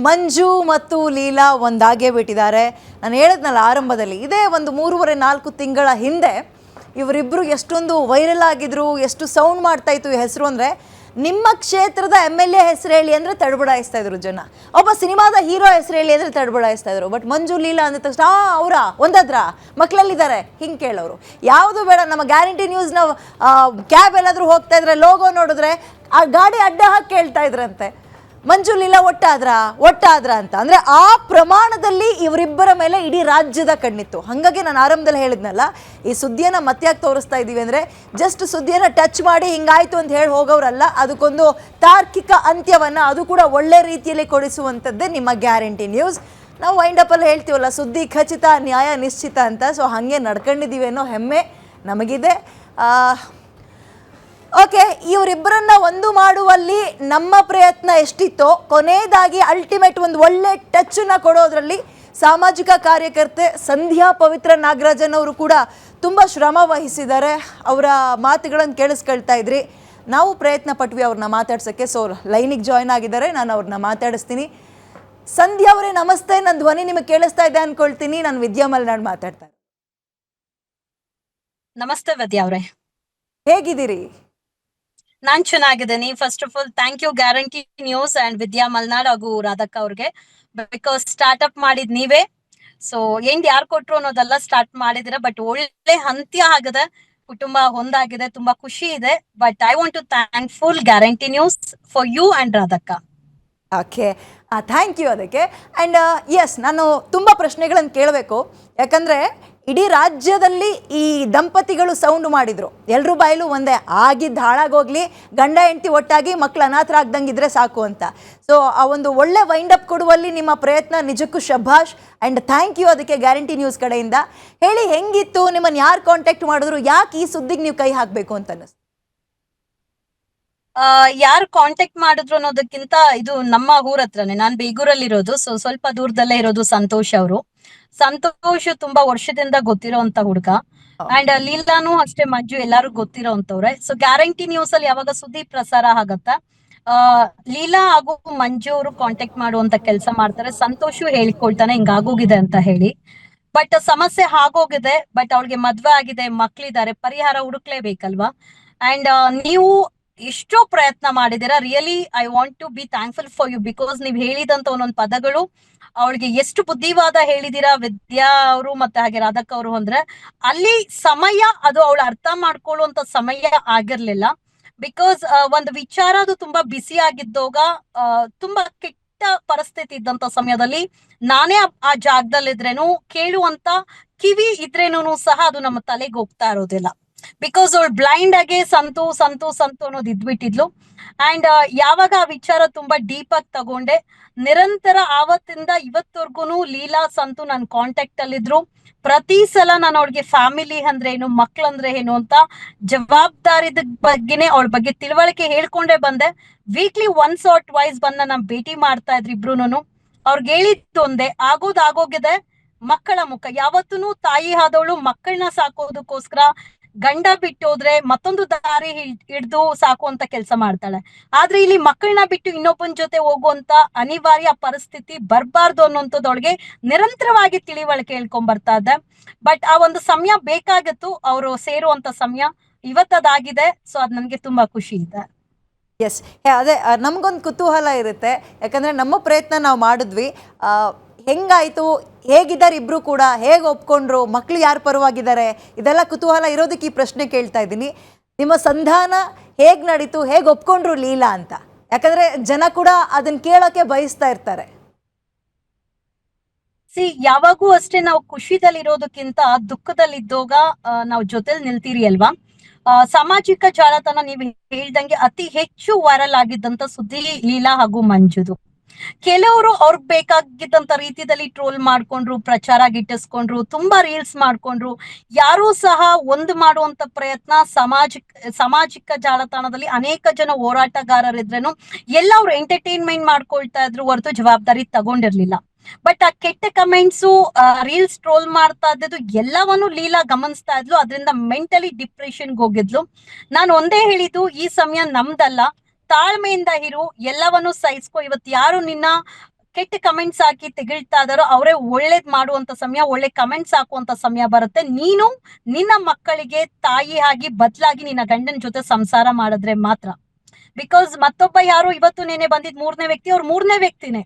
ಮಂಜು ಮತ್ತು ಲೀಲಾ ಒಂದಾಗೇ ಬಿಟ್ಟಿದ್ದಾರೆ. ನಾನು ಹೇಳಿದ್ನಲ್ಲ ಆರಂಭದಲ್ಲಿ, ಇದೇ ಒಂದು 3.5-4 ತಿಂಗಳ ಹಿಂದೆ ಇವರಿಬ್ಬರು ಎಷ್ಟೊಂದು ವೈರಲ್ ಆಗಿದ್ರು, ಎಷ್ಟು ಸೌಂಡ್ ಮಾಡ್ತಾ ಇತ್ತು ಈ ಹೆಸರು ಅಂದರೆ, ನಿಮ್ಮ ಕ್ಷೇತ್ರದ MLA ಹೆಸರು ಹೇಳಿ ಅಂದರೆ ತಡಬಡಾಯಿಸ್ತಾ ಇದ್ರು ಜನ. ಒಬ್ಬ ಸಿನಿಮಾದ ಹೀರೋ ಹೆಸರು ಹೇಳಿ ಅಂದರೆ ತಡಬಡಾಯಿಸ್ತಾ ಇದ್ರು. ಬಟ್ ಮಂಜು ಲೀಲಾ ಅಂದ ತಕ್ಷಣ ಅವರ ಒಂದಾದ್ರ ಮಕ್ಕಳಲ್ಲಿದ್ದಾರೆ ಹಿಂಗೆ ಕೇಳೋರು. ಯಾವುದು ಬೇಡ, ನಮ್ಮ ಗ್ಯಾರಂಟಿ ನ್ಯೂಸ್ನ ಕ್ಯಾಬ್ ಎಲ್ಲಾದರೂ ಹೋಗ್ತಾ ಇದ್ರೆ ಲೋಗೋ ನೋಡಿದ್ರೆ ಆ ಗಾಡಿ ಅಡ್ಡ ಹಾಕಿ ಕೇಳ್ತಾ ಇದ್ರಂತೆ, ಮಂಜು ಲೀಲಾ ಒಟ್ಟಾದ್ರ ಅಂತ. ಅಂದರೆ ಆ ಪ್ರಮಾಣದಲ್ಲಿ ಇವರಿಬ್ಬರ ಮೇಲೆ ಇಡೀ ರಾಜ್ಯದ ಕಣ್ಣಿತ್ತು. ಹಾಗಾಗಿ ನಾನು ಆರಂಭದಲ್ಲಿ ಹೇಳಿದ್ನಲ್ಲ, ಈ ಸುದ್ದಿಯನ್ನು ಮತ್ಯಾಕೆ ತೋರಿಸ್ತಾ ಇದ್ದೀವಿ ಅಂದರೆ, ಜಸ್ಟ್ ಸುದ್ದಿಯನ್ನು ಟಚ್ ಮಾಡಿ ಹಿಂಗಾಯ್ತು ಅಂತ ಹೇಳಿ ಹೋಗೋರಲ್ಲ, ಅದಕ್ಕೊಂದು ತಾರ್ಕಿಕ ಅಂತ್ಯವನ್ನು ಅದು ಕೂಡ ಒಳ್ಳೆ ರೀತಿಯಲ್ಲಿ ಕೊಡಿಸುವಂಥದ್ದೇ ನಿಮ್ಮ ಗ್ಯಾರಂಟಿ ನ್ಯೂಸ್. ನಾವು ವೈಂಡಪ್ಪಲ್ಲಿ ಹೇಳ್ತೀವಲ್ಲ, ಸುದ್ದಿ ಖಚಿತ ನ್ಯಾಯ ನಿಶ್ಚಿತ ಅಂತ. ಸೊ ಹಾಗೆ ನಡ್ಕೊಂಡಿದ್ದೀವಿ ಅನ್ನೋ ಹೆಮ್ಮೆ ನಮಗಿದೆ. ಓಕೆ, ಇವರಿಬ್ಬರನ್ನ ಒಂದು ಮಾಡುವಲ್ಲಿ ನಮ್ಮ ಪ್ರಯತ್ನ ಎಷ್ಟಿತ್ತೋ, ಕೊನೆಯದಾಗಿ ಅಲ್ಟಿಮೇಟ್ ಒಂದು ಒಳ್ಳೆ ಟಚ್ಚನ್ನು ಕೊಡೋದ್ರಲ್ಲಿ ಸಾಮಾಜಿಕ ಕಾರ್ಯಕರ್ತೆ ಸಂಧ್ಯಾ ಪವಿತ್ರ ನಾಗರಾಜನ್ ಅವರು ಕೂಡ ತುಂಬ ಶ್ರಮ ವಹಿಸಿದ್ದಾರೆ. ಅವರ ಮಾತುಗಳನ್ನು ಕೇಳಿಸ್ಕೊಳ್ತಾ ಇದ್ರಿ. ನಾವು ಪ್ರಯತ್ನ ಪಟ್ವಿ ಅವ್ರನ್ನ ಮಾತಾಡ್ಸೋಕ್ಕೆ. ಸೊ ಲೈನಿಗೆ ಜಾಯ್ನ್ ಆಗಿದ್ದಾರೆ, ನಾನು ಅವ್ರನ್ನ ಮಾತಾಡಿಸ್ತೀನಿ. ಸಂಧ್ಯಾ ಅವರೇ ನಮಸ್ತೆ. ನನ್ನ ಧ್ವನಿ ನಿಮಗೆ ಕೇಳಿಸ್ತಾ ಇದೆ ಅನ್ಕೊಳ್ತೀನಿ. ನಾನು ವಿದ್ಯಾ ಮಲ್ನಾಡ್ ಮಾತಾಡ್ತಾ. ನಮಸ್ತೆ ವಿದ್ಯಾ ಅವರೇ, ಹೇಗಿದ್ದೀರಿ? ನಾನ್ ಚೆನ್ನಾಗಿದ್ದೀನಿ. First of all thank you guarantee news and Vidya Malnad ಹಾಗೂ ರಾಧಕ್ಕ ಅವ್ರಿಗೆ. ಬಿಕಾಸ್ ಸ್ಟಾರ್ಟ್ಅಪ್ ಮಾಡಿದ್ ನೀವೇ. ಸೊ ಯಾರು ಕೊಟ್ರು ಅನ್ನೋದೆಲ್ಲ ಸ್ಟಾರ್ಟ್ ಮಾಡಿದಿರ. ಬಟ್ ಒಳ್ಳೆ ಅಂತ್ಯ ಆಗಿದೆ, ಕುಟುಂಬ ಒಂದಾಗಿದೆ, ತುಂಬಾ ಖುಷಿ ಇದೆ. But I want to thankful guarantee news for you and Radhakka. Okay, thank you ಅದಕ್ಕೆ. ಆ್ಯಂಡ್ ಎಸ್, ನಾನು ತುಂಬ ಪ್ರಶ್ನೆಗಳನ್ನು ಕೇಳಬೇಕು. ಯಾಕಂದರೆ ಇಡೀ ರಾಜ್ಯದಲ್ಲಿ ಈ ದಂಪತಿಗಳು ಸೌಂಡ್ ಮಾಡಿದರು, ಎಲ್ಲರೂ ಬಾಯಲು ಒಂದೇ, ಆಗಿದ್ದು ಹಾಳಾಗೋಗ್ಲಿ, ಗಂಡ ಹೆಂಡತಿ ಒಟ್ಟಾಗಿ ಮಕ್ಕಳು ಅನಾಥರಾಗ್ದಂಗಿದ್ರೆ ಸಾಕು ಅಂತ. ಸೊ ಆ ಒಂದು ಒಳ್ಳೆ ವೈಂಡಪ್ ಕೊಡುವಲ್ಲಿ ನಿಮ್ಮ ಪ್ರಯತ್ನ ನಿಜಕ್ಕೂ ಶಭಾಷ್. ಆ್ಯಂಡ್ ಥ್ಯಾಂಕ್ ಯು ಅದಕ್ಕೆ ಗ್ಯಾರಂಟಿ ನ್ಯೂಸ್ ಕಡೆಯಿಂದ. ಹೇಳಿ, ಹೆಂಗಿತ್ತು, ನಿಮ್ಮನ್ನು ಯಾರು ಕಾಂಟ್ಯಾಕ್ಟ್ ಮಾಡಿದ್ರು, ಯಾಕೆ ಈ ಸುದ್ದಿಗೆ ನೀವು ಕೈ ಹಾಕಬೇಕು ಅಂತ ಅನ್ನಿಸ್ತು? ಯಾರು ಕಾಂಟ್ಯಾಕ್ಟ್ ಮಾಡಿದ್ರು ಅನ್ನೋದಕ್ಕಿಂತ ಇದು ನಮ್ಮ ಊರ ಹತ್ರನೇ, ನಾನ್ ಬೇಗೂರಲ್ಲಿ ಇರೋದು. ಸೊ ಸ್ವಲ್ಪ ದೂರದಲ್ಲೇ ಇರೋದು ಸಂತೋಷ್ ಅವರು. ಸಂತೋಷ್ ತುಂಬಾ ವರ್ಷದಿಂದ ಗೊತ್ತಿರೋಂತ ಹುಡುಗ. ಅಂಡ್ ಲೀಲಾನು ಅಷ್ಟೇ, ಮಂಜು ಎಲ್ಲಾರು ಗೊತ್ತಿರೋಂತವ್ರೆ. ಸೊ ಗ್ಯಾರಂಟಿ ನ್ಯೂಸ್ ಅಲ್ಲಿ ಯಾವಾಗ ಸುದ್ದಿ ಪ್ರಸಾರ ಆಗತ್ತ, ಲೀಲಾ ಹಾಗೂ ಮಂಜು ಅವರು ಕಾಂಟ್ಯಾಕ್ಟ್ ಮಾಡುವಂತ ಕೆಲಸ ಮಾಡ್ತಾರೆ. ಸಂತೋಷು ಹೇಳಿಕೊಳ್ತಾನೆ ಹಿಂಗಾಗೋಗಿದೆ ಅಂತ ಹೇಳಿ. ಬಟ್ ಸಮಸ್ಯೆ ಆಗೋಗಿದೆ. ಬಟ್ ಅವಳಿಗೆ ಮದ್ವೆ ಆಗಿದೆ, ಮಕ್ಳಿದ್ದಾರೆ, ಪರಿಹಾರ ಹುಡುಕ್ಲೇಬೇಕಲ್ವಾ. ಅಂಡ್ ನೀವು ಎಷ್ಟೋ ಪ್ರಯತ್ನ ಮಾಡಿದೀರಾ. Really I want to be thankful for you. Because ನೀವ್ ಹೇಳಿದಂತ ಒಂದೊಂದು ಪದಗಳು ಅವಳಿಗೆ ಎಷ್ಟು ಬುದ್ಧಿವಾದ ಹೇಳಿದೀರಾ ವಿದ್ಯಾ ಅವರು ಮತ್ತೆ ಹಾಗೆ ರಾಧಕ್ಕ ಅವರು. ಅಂದ್ರೆ ಅಲ್ಲಿ ಸಮಯ ಅದು ಅವಳು ಅರ್ಥ ಮಾಡ್ಕೊಳ್ಳುವಂತ ಸಮಯ ಆಗಿರ್ಲಿಲ್ಲ. ಬಿಕಾಸ್ ಒಂದು ವಿಚಾರ ಅದು ತುಂಬಾ ಬಿಸಿ ಆಗಿದ್ದೋಗ, ತುಂಬಾ ಕೆಟ್ಟ ಪರಿಸ್ಥಿತಿ ಇದ್ದಂತ ಸಮಯದಲ್ಲಿ ನಾನೇ ಆ ಜಾಗದಲ್ಲಿದ್ರೇನು, ಕೇಳುವಂತ ಕಿವಿ ಇದ್ರೇನು ಸಹ ಅದು ನಮ್ಮ ತಲೆಗೆ ಹೋಗ್ತಾ ಇರೋದಿಲ್ಲ. ಬಿಕಾಸ್ ಅವಳು ಬ್ಲೈಂಡ್ ಆಗಿ ಸಂತು ಸಂತು ಸಂತು ಅನ್ನೋದು ಇದ್ಬಿಟ್ಟಿದ್ಲು. ಅಂಡ್ ಯಾವಾಗ ಆ ವಿಚಾರ ತುಂಬಾ ಡೀಪ್ ಆಗಿ ತಗೊಂಡೆ, ನಿರಂತರ ಆವತ್ತಿಂದ ಇವತ್ತವರ್ಗುನು ಲೀಲಾ ಸಂತು ನನ್ ಕಾಂಟ್ಯಾಕ್ಟ್ ಅಲ್ಲಿದ್ರು. ಪ್ರತಿ ಸಲ ನಾನು ಅವಳಿಗೆ ಫ್ಯಾಮಿಲಿ ಅಂದ್ರೆ ಏನು, ಮಕ್ಳಂದ್ರೆ ಏನು ಅಂತ ಜವಾಬ್ದಾರಿದ ಬಗ್ಗೆನೆ ಅವಳ ಬಗ್ಗೆ ತಿಳುವಳಿಕೆ ಹೇಳ್ಕೊಂಡೇ ಬಂದೆ. ವೀಕ್ಲಿ ಒನ್ಸ್ ಆರ್ ಟ್ವೈಸ್ ಬಂದ ನಮ್ ಭೇಟಿ ಮಾಡ್ತಾ ಇದ್ರು ಇಬ್ರುನು. ಅವ್ರಿಗೆ ಹೇಳಿದ್ದು ಒಂದೇ, ಆಗೋಗಿದೆ ಮಕ್ಕಳ ಮುಖ. ಯಾವತ್ತೂ ತಾಯಿ ಆದವಳು ಮಕ್ಕಳನ್ನ ಸಾಕೋದಕ್ಕೋಸ್ಕರ ಗಂಡ ಬಿಟ್ಟೋದ್ರೆ ಮತ್ತೊಂದು ದಾರಿ ಹಿಡ್ದು ಸಾಕುವಂತ ಕೆಲಸ ಮಾಡ್ತಾಳೆ. ಆದ್ರೆ ಇಲ್ಲಿ ಮಕ್ಕಳನ್ನ ಬಿಟ್ಟು ಇನ್ನೊಬ್ಬನ ಜೊತೆ ಹೋಗುವಂತ ಅನಿವಾರ್ಯ ಪರಿಸ್ಥಿತಿ ಬರ್ಬಾರ್ದು ಅನ್ನೋಂಥದ್ದೊಳಗೆ ನಿರಂತರವಾಗಿ ತಿಳಿವಳಿಕೆ ಹೇಳ್ಕೊಂಡ್ ಬರ್ತಾ ಇದ್ದೆ. ಬಟ್ ಆ ಒಂದು ಸಮಯ ಬೇಕಾಗಿತ್ತು, ಅವರು ಸೇರುವಂತ ಸಮಯ ಇವತ್ತದಾಗಿದೆ. ಸೊ ಅದ್ ನನ್ಗೆ ತುಂಬಾ ಖುಷಿ ಇದೆ. ಎಸ್, ಅದೇ ನಮಗೊಂದು ಕುತೂಹಲ ಇರುತ್ತೆ. ಯಾಕಂದರೆ ನಮ್ಮ ಪ್ರಯತ್ನ ನಾವು ಮಾಡಿದ್ವಿ. ಹೆಂಗಾಯಿತು, ಹೇಗಿದ್ದಾರೆ ಇಬ್ಬರು ಕೂಡ, ಹೇಗೆ ಒಪ್ಕೊಂಡ್ರು, ಮಕ್ಕಳು ಯಾರು ಪರವಾಗಿದ್ದಾರೆ, ಇದೆಲ್ಲ ಕುತೂಹಲ ಇರೋದಕ್ಕೆ ಈ ಪ್ರಶ್ನೆ ಕೇಳ್ತಾ ಇದ್ದೀನಿ. ನಿಮ್ಮ ಸಂಧಾನ ಹೇಗೆ ನಡೀತು, ಹೇಗೆ ಒಪ್ಕೊಂಡ್ರು ಲೀಲಾ ಅಂತ? ಯಾಕಂದರೆ ಜನ ಕೂಡ ಅದನ್ನು ಕೇಳೋಕ್ಕೆ ಬಯಸ್ತಾ ಇರ್ತಾರೆ. ಯಾವಾಗೂ ಅಷ್ಟೇ, ನಾವು ಖುಷಿದಲ್ಲಿರೋದಕ್ಕಿಂತ ದುಃಖದಲ್ಲಿದ್ದೋಗ ನಾವು ಜೊತೆಲಿ ನಿಲ್ತೀರಿ ಅಲ್ವಾ. ಸಾಮಾಜಿಕ ಜಾಲತಾಣ ನೀವು ಹೇಳ್ದಂಗೆ ಅತಿ ಹೆಚ್ಚು ವೈರಲ್ ಆಗಿದ್ದಂತ ಸುದ್ದಿ ಲೀಲಾ ಹಾಗೂ ಮಂಜುದು. ಕೆಲವರು ಅವ್ರಿಗೆ ಬೇಕಾಗಿದ್ದಂತ ರೀತಿಯಲ್ಲಿ ಟ್ರೋಲ್ ಮಾಡ್ಕೊಂಡ್ರು, ಪ್ರಚಾರ ಗಿಟ್ಟಿಸ್ಕೊಂಡ್ರು, ತುಂಬಾ ರೀಲ್ಸ್ ಮಾಡ್ಕೊಂಡ್ರು. ಯಾರೂ ಸಹ ಒಂದು ಮಾಡುವಂತ ಪ್ರಯತ್ನ ಸಾಮಾಜಿಕ ಜಾಲತಾಣದಲ್ಲಿ ಅನೇಕ ಜನ ಹೋರಾಟಗಾರರಿದ್ರೇನು ಎಲ್ಲ ಅವ್ರು ಎಂಟರ್ಟೈನ್ಮೆಂಟ್ ಮಾಡ್ಕೊಳ್ತಾ ಇದ್ರು ಹೊರತು ಜವಾಬ್ದಾರಿ ತಗೊಂಡಿರ್ಲಿಲ್ಲ. ಬಟ್ ಆ ಕೆಟ್ಟ ಕಮೆಂಟ್ಸು, ರೀಲ್ಸ್ ಟ್ರೋಲ್ ಮಾಡ್ತಾ ಇದ್ದು ಎಲ್ಲವನ್ನು ಲೀಲಾ ಗಮನಿಸ್ತಾ ಇದ್ಲು. ಅದರಿಂದ ಮೆಂಟಲಿ ಡಿಪ್ರೆಷನ್ಗೆ ಹೋಗಿದ್ಲು. ನಾನು ಒಂದೇ ಹೇಳಿದ್ದು, ಈ ಸಮಯ ನಮ್ದಲ್ಲ, ತಾಳ್ಮೆಯಿಂದ ಇರು, ಎಲ್ಲವನ್ನು ಸಹಿಸ್ಕೊ. ಇವತ್ತು ಯಾರು ನಿನ್ನ ಕೆಟ್ಟ ಕಮೆಂಟ್ಸ್ ಹಾಕಿ ತೆಗಿಳ್ತಾ ಇದಾರೋ ಅವರೇ ಒಳ್ಳೇದ್ ಮಾಡುವಂತ ಸಮಯ, ಒಳ್ಳೆ ಕಮೆಂಟ್ಸ್ ಹಾಕುವಂತ ಸಮಯ ಬರುತ್ತೆ. ನೀನು ನಿನ್ನ ಮಕ್ಕಳಿಗೆ ತಾಯಿ ಆಗಿ ಬದಲಾಗಿ ನಿನ್ನ ಗಂಡನ ಜೊತೆ ಸಂಸಾರ ಮಾಡಿದ್ರೆ ಮಾತ್ರ. ಬಿಕಾಸ್ ಮತ್ತೊಬ್ಬ ಯಾರು ಇವತ್ತು ನೇನೆ ಬಂದಿದ್ ಮೂರನೇ ವ್ಯಕ್ತಿ, ಅವ್ರು ಮೂರನೇ ವ್ಯಕ್ತಿನೇ.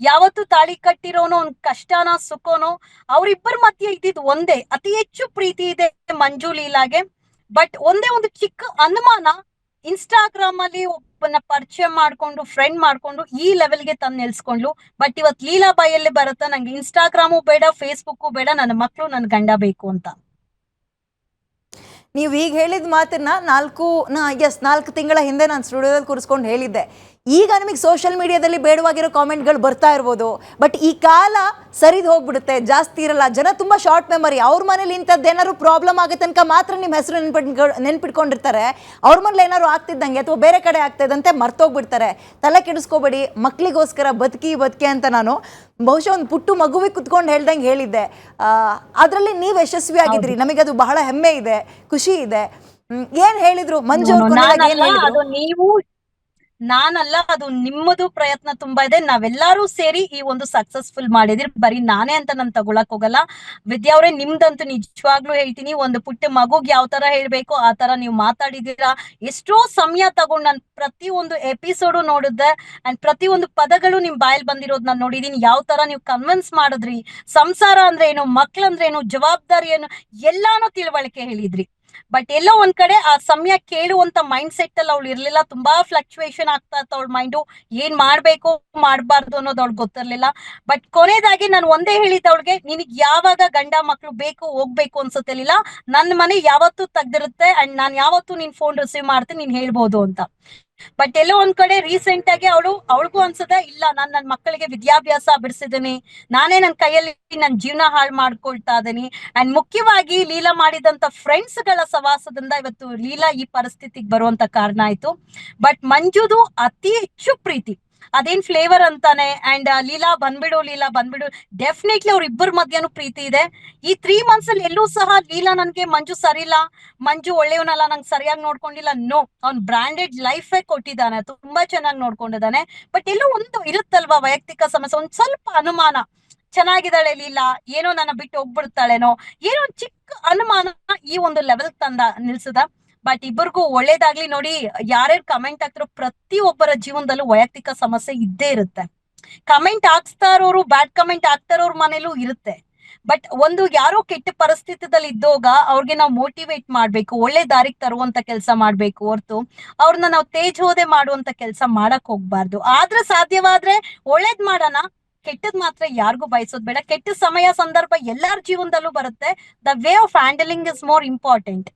ಯಾವತ್ತು ತಾಳಿ ಕಟ್ಟಿರೋನೋ ಅವ್ನ್ ಕಷ್ಟನೋ ಸುಖನೋ ಅವ್ರಿಬ್ಬರ ಮಧ್ಯೆ ಇದ್ದಿದ್ ಒಂದೇ. ಅತಿ ಹೆಚ್ಚು ಪ್ರೀತಿ ಇದೆ ಮಂಜು ಲೀಲಾಗೆ. ಬಟ್ ಒಂದೇ ಒಂದು ಚಿಕ್ಕ ಅನುಮಾನ, ಇನ್ಸ್ಟಾಗ್ರಾಮ್ ಅಲ್ಲಿ ಒಬ್ಬನ ಪರಿಚಯ ಮಾಡ್ಕೊಂಡು ಫ್ರೆಂಡ್ ಮಾಡ್ಕೊಂಡು ಈ ಲೆವೆಲ್ಗೆ ತಂದು ನಿಲ್ಸ್ಕೊಂಡ್ಲು. ಬಟ್ ಇವತ್ ಲೀಲಾ ಬಾಯಲ್ಲಿ ಬರುತ್ತಾ ನಂಗೆ ಇನ್ಸ್ಟಾಗ್ರಾಮು ಬೇಡ, ಫೇಸ್ಬುಕ್ ಬೇಡ, ನನ್ನ ಮಕ್ಳು ನನ್ ಗಂಡ ಬೇಕು ಅಂತ. ನೀವು ಈಗ ಹೇಳಿದ ಮಾತನ್ನ 4 ತಿಂಗಳ ಹಿಂದೆ ನಾನು ಸ್ಟುಡಿಯೋದಲ್ಲಿ ಕೂರಿಸ್ಕೊಂಡು ಹೇಳಿದ್ದೆ. ಈಗ ನಿಮಗೆ ಸೋಷಿಯಲ್ ಮೀಡಿಯಾದಲ್ಲಿ ಬೇಡವಾಗಿರೋ ಕಾಮೆಂಟ್ಗಳು ಬರ್ತಾ ಇರ್ಬೋದು, ಬಟ್ ಈ ಕಾಲ ಸರಿದು ಹೋಗ್ಬಿಡುತ್ತೆ, ಜಾಸ್ತಿ ಇರಲ್ಲ. ಜನ ತುಂಬ ಶಾರ್ಟ್ ಮೆಮರಿ. ಅವ್ರ ಮನೇಲಿ ಇಂಥದ್ದೇನಾದ್ರು ಪ್ರಾಬ್ಲಮ್ ಆಗೋ ತನಕ ಮಾತ್ರ ನಿಮ್ಮ ಹೆಸರು ನೆನ್ಪಿಟ್ಕೊಂಡಿರ್ತಾರೆ. ಅವ್ರ ಮನೇಲಿ ಏನಾದ್ರು ಆಗ್ತಿದ್ದಂಗೆ ಅಥವಾ ಬೇರೆ ಕಡೆ ಆಗ್ತಿದ್ದಂತೆ ಮರ್ತೋಗ್ಬಿಡ್ತಾರೆ. ತಲೆ ಕೆಡಿಸ್ಕೋಬೇಡಿ, ಮಕ್ಕಳಿಗೋಸ್ಕರ ಬದುಕಿ ಅಂತ ನಾನು ಬಹುಶಃ ಒಂದು ಪುಟ್ಟು ಮಗುವಿಗೆ ಕುತ್ಕೊಂಡು ಹೇಳ್ದಂಗೆ ಹೇಳಿದ್ದೆ. ಅದರಲ್ಲಿ ನೀವು ಯಶಸ್ವಿ ಆಗಿದ್ರಿ, ನಮಗೆ ಅದು ಬಹಳ ಹೆಮ್ಮೆ ಇದೆ, ಖುಷಿ ಇದೆ. ಏನ್ ಹೇಳಿದ್ರು ಮಂಜು ಅವ್ರು? ನೀವು ನಾನಲ್ಲ, ಅದು ನಿಮ್ಮದು ಪ್ರಯತ್ನ ತುಂಬಾ ಇದೆ. ನಾವೆಲ್ಲರೂ ಸೇರಿ ಈ ಒಂದು ಸಕ್ಸಸ್ಫುಲ್ ಮಾಡಿದ್ರಿ. ಬರೀ ನಾನೇ ಅಂತ ನಾನು ತಗೊಳಕ್ ಹೋಗಲ್ಲ. ವಿದ್ಯಾ ಅವ್ರೆ, ನಿಮ್ದಂತೂ ನಿಜವಾಗ್ಲೂ ಹೇಳ್ತೀನಿ, ಒಂದು ಪುಟ್ಟ ಮಗುಗ್ ಯಾವ ತರ ಹೇಳ್ಬೇಕು ಆ ತರ ನೀವು ಮಾತಾಡಿದೀರಾ. ಎಷ್ಟೋ ಸಮಯ ತಗೊಂಡು ನಾನು ಪ್ರತಿ ಒಂದು ಎಪಿಸೋಡು ನೋಡಿದ್ದೆ ಅಂಡ್ ಪ್ರತಿ ಒಂದು ಪದಗಳು ನಿಮ್ ಬಾಯಲ್ಲಿ ಬಂದಿರೋದ್ ನಾನು ನೋಡಿದೀನಿ. ಯಾವ ತರ ನೀವು ಕನ್ವಿನ್ಸ್ ಮಾಡಿದ್ರಿ, ಸಂಸಾರ ಅಂದ್ರೆ ಏನು, ಮಕ್ಳಂದ್ರೆ ಏನು, ಜವಾಬ್ದಾರಿ ಏನು, ಎಲ್ಲಾನು ತಿಳುವಳಿಕೆ ಹೇಳಿದ್ರಿ. ಬಟ್ ಎಲ್ಲೋ ಒಂದ್ ಕಡೆ ಆ ಸಮಯ ಕೇಳುವಂತ ಮೈಂಡ್ ಸೆಟ್ ಅಲ್ಲಿ ಅವಳು ಇರ್ಲಿಲ್ಲ. ತುಂಬಾ ಫ್ಲಕ್ಚುಯೇಷನ್ ಆಗ್ತಾ ಇತ್ತು ಅವಳ ಮೈಂಡು. ಏನ್ ಮಾಡ್ಬೇಕು ಮಾಡ್ಬಾರ್ದು ಅನ್ನೋದು ಅವಳು ಗೊತ್ತಿರ್ಲಿಲ್ಲ. ಬಟ್ ಕೊನೆಯದಾಗಿ ನಾನು ಒಂದೇ ಹೇಳಿದ್ದೆ ಅವಳಿಗೆ, ನಿನಗ್ ಯಾವಾಗ ಗಂಡ ಮಕ್ಳು ಬೇಕು ಹೋಗ್ಬೇಕು ಅನ್ಸುತ್ತಿರ್ಲಿಲ್ಲ. ನನ್ನ ಮನೆ ಯಾವತ್ತೂ ತೆಗ್ದಿರುತ್ತೆ ಅಂಡ್ ನಾನ್ ಯಾವತ್ತೂ ನಿನ್ ಫೋನ್ ರಿಸೀವ್ ಮಾಡ್ತೀನಿ, ನೀನ್ ಹೇಳ್ಬೋದು ಅಂತ. ಬಟ್ ಎಲ್ಲೋ ಒಂದ್ ಕಡೆ ರೀಸೆಂಟ್ ಆಗಿ ಅವಳಿಗೂ ಅನ್ಸುತ್ತೆ, ಇಲ್ಲ ನಾನ್ ನನ್ ಮಕ್ಕಳಿಗೆ ವಿದ್ಯಾಭ್ಯಾಸ ಬಿಡಿಸಿದೀನಿ, ನಾನೇ ನನ್ ಕೈಯಲ್ಲಿ ನನ್ ಜೀವನ ಹಾಳು ಮಾಡ್ಕೊಳ್ತಾ ಇದೀನಿ. ಅಂಡ್ ಮುಖ್ಯವಾಗಿ ಲೀಲಾ ಮಾಡಿದಂತ ಫ್ರೆಂಡ್ಸ್ ಗಳ ಸವಾಸದಿಂದ ಇವತ್ತು ಲೀಲಾ ಈ ಪರಿಸ್ಥಿತಿಗೆ ಬರುವಂತ ಕಾರಣ ಆಯ್ತು. ಬಟ್ ಮಂಜುದು ಅತಿ ಹೆಚ್ಚು ಪ್ರೀತಿ, ಅದೇನ್ ಫ್ಲೇವರ್ ಅಂತಾನೆ. ಅಂಡ್ ಲೀಲಾ ಬಂದ್ಬಿಡು, ಡೆಫಿನೆಟ್ಲಿ ಅವ್ರ ಇಬ್ಬರ ಮಧ್ಯನೂ ಪ್ರೀತಿ ಇದೆ. ಈ 3 months ಅಲ್ಲಿ ಎಲ್ಲೂ ಸಹ ಲೀಲಾ ನನ್ಗೆ ಮಂಜು ಸರಿಲ್ಲ, ಮಂಜು ಒಳ್ಳೆಯವನಲ್ಲ, ನಂಗೆ ಸರಿಯಾಗಿ ನೋಡ್ಕೊಂಡಿಲ್ಲ, ನೋ. ಅವ್ನ್ ಬ್ರಾಂಡೆಡ್ ಲೈಫೇ ಕೊಟ್ಟಿದ್ದಾನೆ, ತುಂಬಾ ಚೆನ್ನಾಗಿ ನೋಡ್ಕೊಂಡಿದ್ದಾನೆ. ಬಟ್ ಎಲ್ಲೋ ಒಂದು ಇರುತ್ತಲ್ವಾ ವೈಯಕ್ತಿಕ ಸಮಸ್ಯೆ, ಒಂದ್ ಸ್ವಲ್ಪ ಅನುಮಾನ, ಚೆನ್ನಾಗಿದ್ದಾಳೆ ಲೀಲಾ, ಏನೋ ನನ್ನ ಬಿಟ್ಟು ಹೋಗ್ಬಿಡ್ತಾಳೇನೋ, ಏನೋ ಒಂದ್ ಚಿಕ್ಕ ಅನುಮಾನ ಈ ಒಂದು ಲೆವೆಲ್ ತಂದ ನಿಲ್ಸದ. ಬಟ್ ಇಬ್ಬರಿಗೂ ಒಳ್ಳೇದಾಗ್ಲಿ. ನೋಡಿ, ಯಾರ್ಯಾರು ಕಮೆಂಟ್ ಹಾಕ್ತಿರೋ ಪ್ರತಿಯೊಬ್ಬರ ಜೀವನದಲ್ಲೂ ವೈಯಕ್ತಿಕ ಸಮಸ್ಯೆ ಇದ್ದೇ ಇರುತ್ತೆ. ಕಮೆಂಟ್ ಹಾಕ್ಸ್ತಾ ಇರೋರು, ಬ್ಯಾಡ್ ಕಮೆಂಟ್ ಹಾಕ್ತಾ ಇರೋರ್ ಮನೇಲೂ ಇರುತ್ತೆ. ಬಟ್ ಒಂದು ಯಾರೋ ಕೆಟ್ಟ ಪರಿಸ್ಥಿತಿದಲ್ಲಿ ಇದ್ದೋಗ ಅವ್ರಿಗೆ ನಾವು ಮೋಟಿವೇಟ್ ಮಾಡ್ಬೇಕು, ಒಳ್ಳೆ ದಾರಿಗೆ ತರುವಂತ ಕೆಲಸ ಮಾಡ್ಬೇಕು ಹೊರ್ತು ಅವ್ರನ್ನ ನಾವು ತೇಜೋದೆ ಮಾಡುವಂತ ಕೆಲಸ ಮಾಡಕ್ ಹೋಗ್ಬಾರ್ದು. ಆದ್ರೆ ಸಾಧ್ಯವಾದ್ರೆ ಒಳ್ಳೇದ್ ಮಾಡೋಣ, ಕೆಟ್ಟದ್ ಮಾತ್ರ ಯಾರಿಗೂ ಬಯಸೋದ್ ಬೇಡ. ಕೆಟ್ಟ ಸಮಯ ಸಂದರ್ಭ ಎಲ್ಲಾರ ಜೀವನದಲ್ಲೂ ಬರುತ್ತೆ. The way of handling is more important.